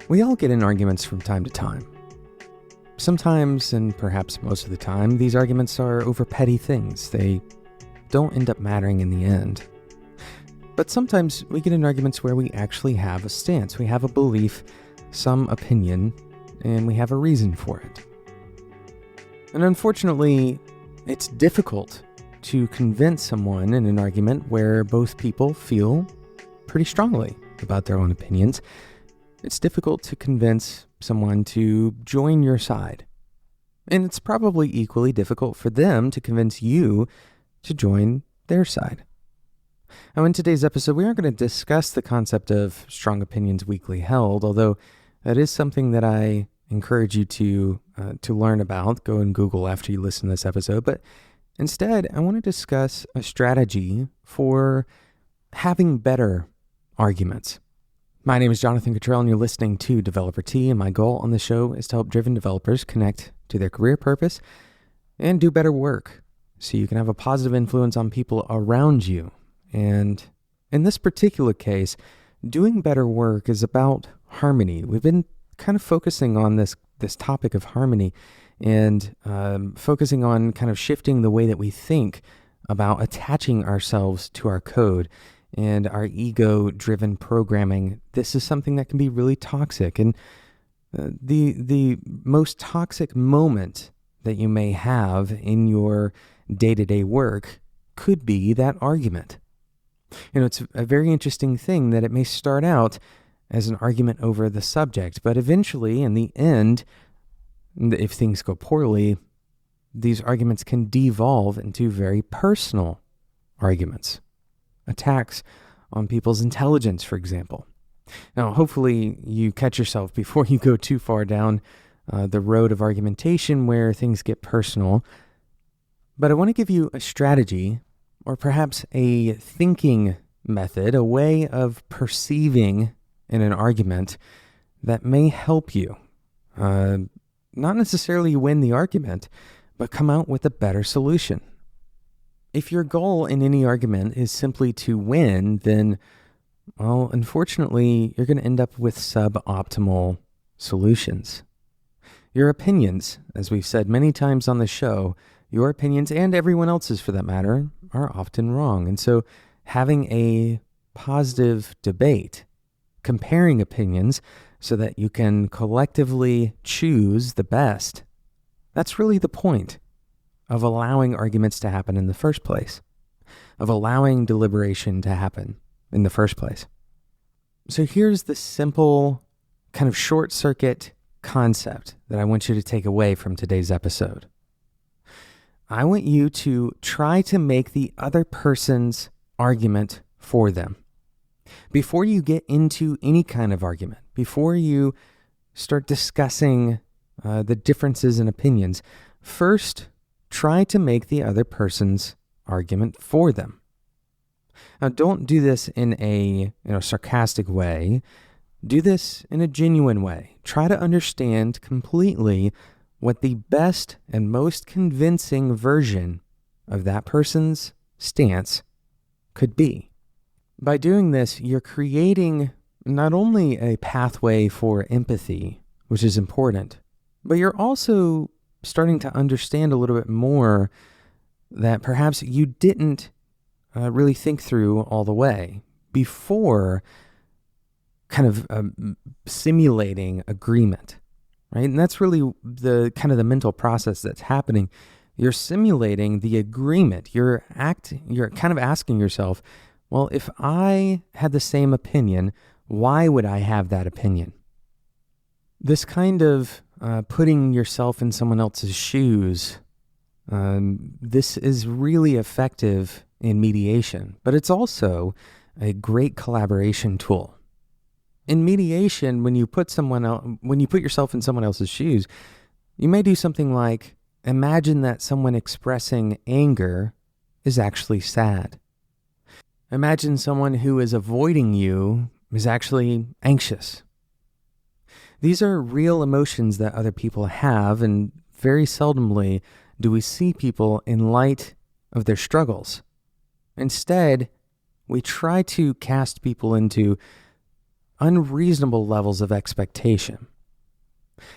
We all get in arguments from time to time. Sometimes, and perhaps most of the time, these arguments are over petty things. They don't end up mattering in the end. But sometimes we get in arguments where we actually have a stance. We have a belief, some opinion, and we have a reason for it. And unfortunately, it's difficult to convince someone in an argument where both people feel pretty strongly about their own opinions. It's difficult to convince someone to join your side. And it's probably equally difficult for them to convince you to join their side. Now, in today's episode, we aren't going to discuss the concept of strong opinions weakly held, although that is something that I encourage you to learn about. Go and Google after you listen to this episode. But instead, I want to discuss a strategy for having better arguments. My name is Jonathan Cottrell, and you're listening to Developer Tea, and my goal on the show is to help driven developers connect to their career purpose and do better work so you can have a positive influence on people around you. And in this particular case, doing better work is about harmony. We've been kind of focusing on this topic of harmony and focusing on kind of shifting the way that we think about attaching ourselves to our code and our ego-driven programming. This is something that can be really toxic. And the most toxic moment that you may have in your day-to-day work could be that argument. You know, it's a very interesting thing that it may start out as an argument over the subject, but eventually, in the end, if things go poorly, these arguments can devolve into very personal arguments. Attacks on people's intelligence, for example. Now, hopefully you catch yourself before you go too far down the road of argumentation where things get personal. But I want to give you a strategy, or perhaps a thinking method, a way of perceiving in an argument that may help you. Not necessarily win the argument, but come out with a better solution. If your goal in any argument is simply to win, then, well, unfortunately, you're going to end up with suboptimal solutions. Your opinions, as we've said many times on the show, your opinions, and everyone else's for that matter, are often wrong. And so having a positive debate, comparing opinions so that you can collectively choose the best, that's really the point of allowing arguments to happen in the first place, of allowing deliberation to happen in the first place. So here's the simple kind of short circuit concept that I want you to take away from today's episode. I want you to try to make the other person's argument for them. Before you get into any kind of argument, before you start discussing the differences in opinions, first try to make the other person's argument for them. Now, don't do this in a sarcastic way. Do this in a genuine way. Try to understand completely what the best and most convincing version of that person's stance could be. By doing this, you're creating not only a pathway for empathy, which is important, but you're also starting to understand a little bit more that perhaps you didn't really think through all the way before kind of simulating agreement, right? And that's really the kind of the mental process that's happening. You're simulating the agreement. You're kind of asking yourself, well, if I had the same opinion, why would I have that opinion? This kind of putting yourself in someone else's shoes, this is really effective in mediation, but it's also a great collaboration tool. In mediation, when you put yourself in someone else's shoes, you may do something like imagine that someone expressing anger is actually sad. Imagine someone who is avoiding you is actually anxious. These are real emotions that other people have, and very seldomly do we see people in light of their struggles. Instead, we try to cast people into unreasonable levels of expectation.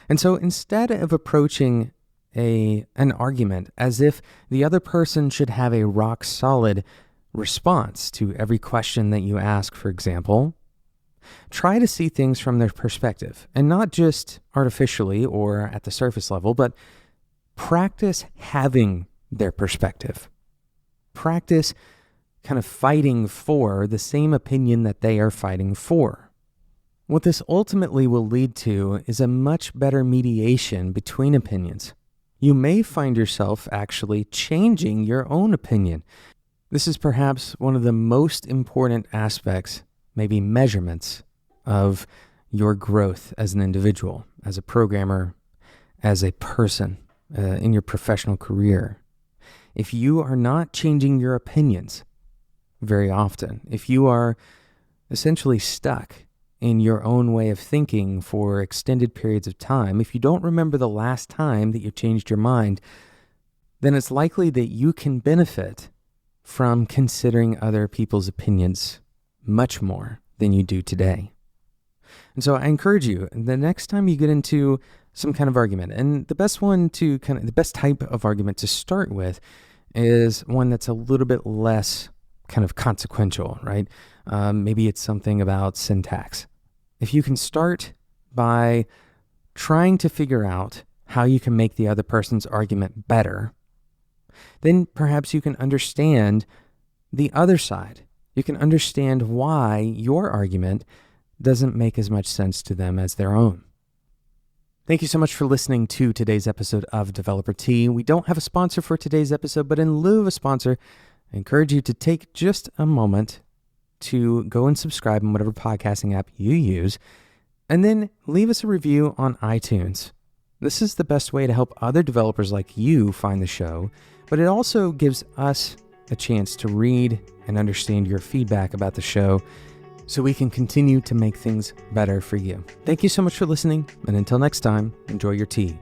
And so instead of approaching an argument as if the other person should have a rock solid response to every question that you ask, for example, try to see things from their perspective, and not just artificially or at the surface level, but practice having their perspective. Practice kind of fighting for the same opinion that they are fighting for. What this ultimately will lead to is a much better mediation between opinions. You may find yourself actually changing your own opinion. This is perhaps one of the most important aspects, maybe measurements, of your growth as an individual, as a programmer, as a person, in your professional career. If you are not changing your opinions very often, if you are essentially stuck in your own way of thinking for extended periods of time, if you don't remember the last time that you changed your mind, then it's likely that you can benefit from considering other people's opinions much more than you do today. And so I encourage you, the next time you get into some kind of argument, and the best type of argument to start with is one that's a little bit less kind of consequential, right? Maybe it's something about syntax. If you can start by trying to figure out how you can make the other person's argument better, then perhaps you can understand the other side. You can understand why your argument doesn't make as much sense to them as their own. Thank you so much for listening to today's episode of Developer Tea. We don't have a sponsor for today's episode, but in lieu of a sponsor, I encourage you to take just a moment to go and subscribe in whatever podcasting app you use, and then leave us a review on iTunes. This is the best way to help other developers like you find the show, but it also gives us a chance to read and understand your feedback about the show so we can continue to make things better for you. Thank you so much for listening, and until next time, enjoy your tea.